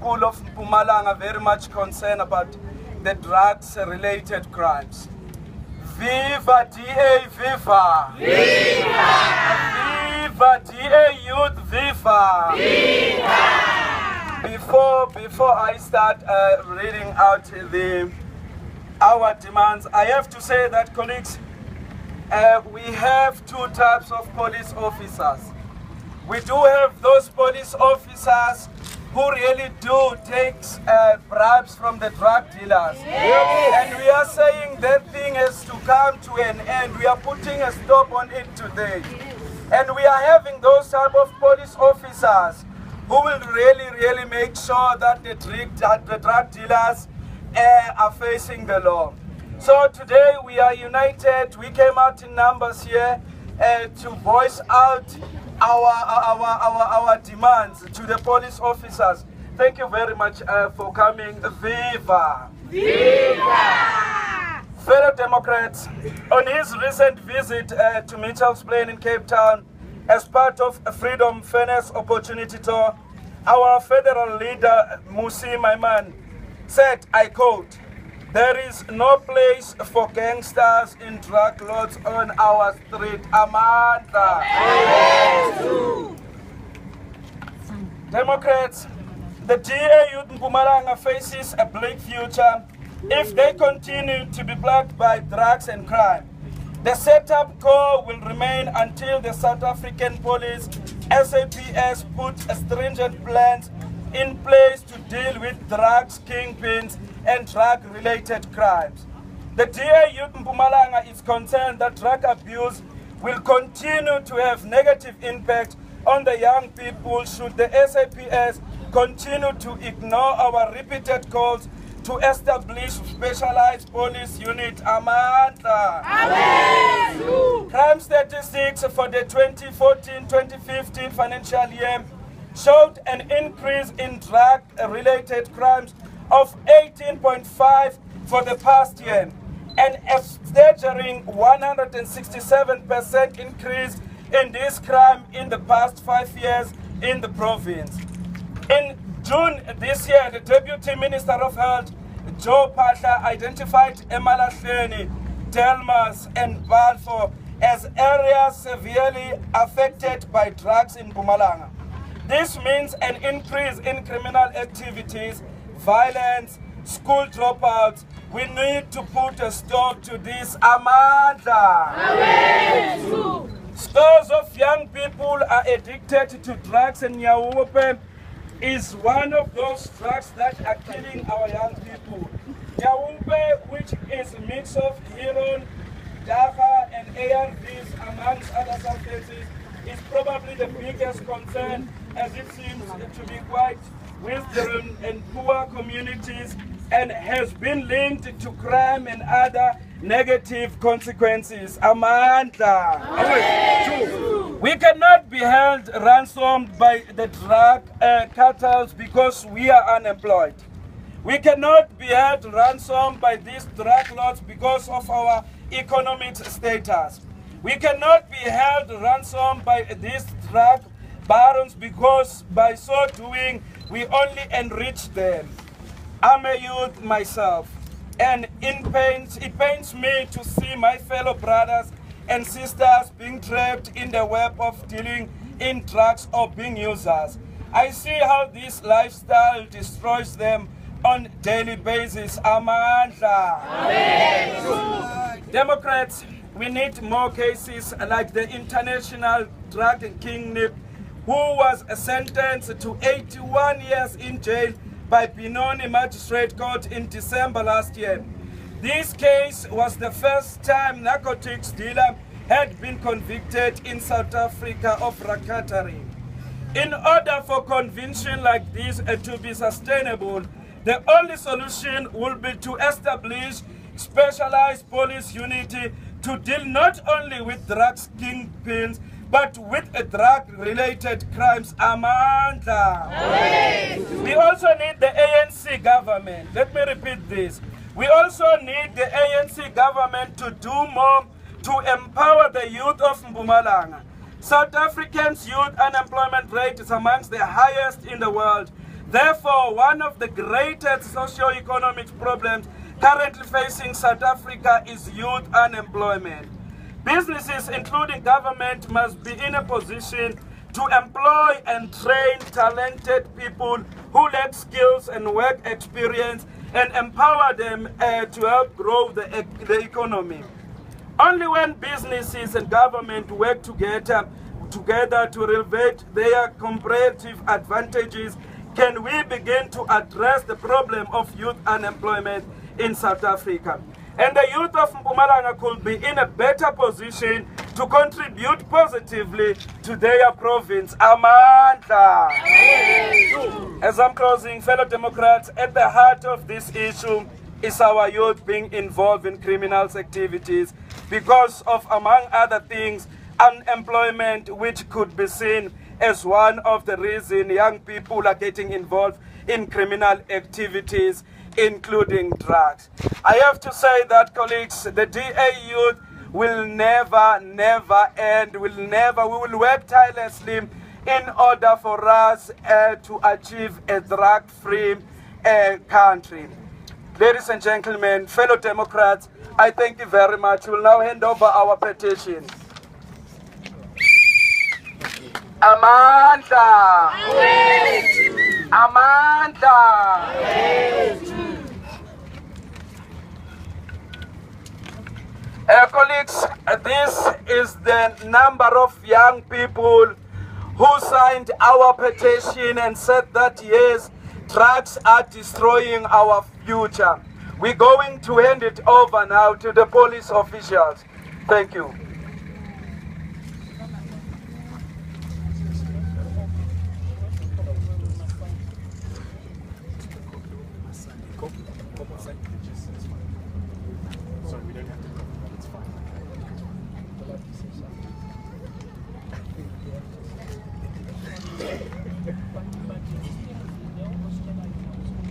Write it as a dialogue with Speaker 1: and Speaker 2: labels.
Speaker 1: people of Mpumalanga are very much concerned about the drugs-related crimes. Viva DA, viva!
Speaker 2: Viva!
Speaker 1: Viva DA Youth, viva!
Speaker 2: Viva!
Speaker 1: Before I start reading out our demands, I have to say that, colleagues, we have two types of police officers. We do have those police officers who really do take bribes from the drug dealers.
Speaker 2: Yes.
Speaker 1: And we are saying that thing has to come to an end. We are putting a stop on it today. And we are having those type of police officers who will really make sure that the drug dealers are facing the law. So today we are united. We came out in numbers here to voice out our demands to the police officers. Thank you very much for coming. Viva!
Speaker 2: Viva!
Speaker 1: Fellow Democrats, on his recent visit to Mitchell's Plain in Cape Town as part of a Freedom, Fairness, Opportunity Tour, our federal leader, Musi Mbokane, said, I quote, "There is no place for gangsters in drug lords on our street." Amanda. Democrats, the DA Youth Mpumalanga faces a bleak future if they continue to be plagued by drugs and crime. The setup core will remain until the South African police, SAPS, put stringent plans in place to deal with drugs, kingpins, and drug-related crimes. The DA Youth Mpumalanga is concerned that drug abuse will continue to have negative impact on the young people should the SAPS continue to ignore our repeated calls to establish specialized police unit. Amanda. Crime statistics for the 2014-2015 financial year showed an increase in drug-related crimes of 18.5% for the past year, and a staggering 167% increase in this crime in the past 5 years in the province. In June this year, the Deputy Minister of Health, Joe Pahla, identified Emalahleni, Delmas, and Balfour as areas severely affected by drugs in Mpumalanga. This means an increase in criminal activities, violence, school dropouts. We need to put a stop to this. Amanda. Scores of young people are addicted to drugs, and Nyawupe is one of those drugs that are killing our young people. Nyawupe, which is a mix of heroin, dagga, and ARVs, amongst other substances, is probably the biggest concern, as it seems to be quite withdrawn in poor communities and has been linked to crime and other negative consequences. Amanda. We cannot be held ransomed by the drug cartels because we are unemployed. We cannot be held ransomed by these drug lords because of our economic status. We cannot be held ransom by these drug barons because by so doing we only enrich them. I'm a youth myself, and it pains me to see my fellow brothers and sisters being trapped in the web of dealing in drugs or being users. I see how this lifestyle destroys them on a daily basis. Amanda. Democrats, we need more cases like the international drug king Nip, who was sentenced to 81 years in jail by Benoni Magistrate Court in December last year. This case was the first time narcotics dealer had been convicted in South Africa of racketeering. In order for conviction like this to be sustainable, the only solution will be to establish specialized police unity to deal not only with drugs kingpins, but with drug-related crimes. Amanda. We also need the ANC government. Let me repeat this. We also need the ANC government to do more to empower the youth of Mpumalanga. South Africans' youth unemployment rate is amongst the highest in the world. Therefore, one of the greatest socio-economic problems currently facing South Africa is youth unemployment. Businesses, including government, must be in a position to employ and train talented people who lack skills and work experience and empower them to help grow the economy. Only when businesses and government work together to elevate their comparative advantages can we begin to address the problem of youth unemployment in South Africa. And the youth of Mpumalanga could be in a better position to contribute positively to their province. Amandla! As I'm closing, fellow Democrats, at the heart of this issue is our youth being involved in criminal activities because of, among other things, unemployment, which could be seen as one of the reasons young people are getting involved in criminal activities, including drugs. I have to say that, colleagues, the DA youth will never end. We will work tirelessly in order for us to achieve a drug-free country. Ladies and gentlemen, fellow Democrats, I thank you very much. We'll now hand over our petition. Amanda! Amanda! Colleagues, this is the number of young people who signed our petition and said that yes, drugs are destroying our future. We're going to hand it over now to the police officials. Thank you.
Speaker 2: Sorry, we don't have to go. It's fine.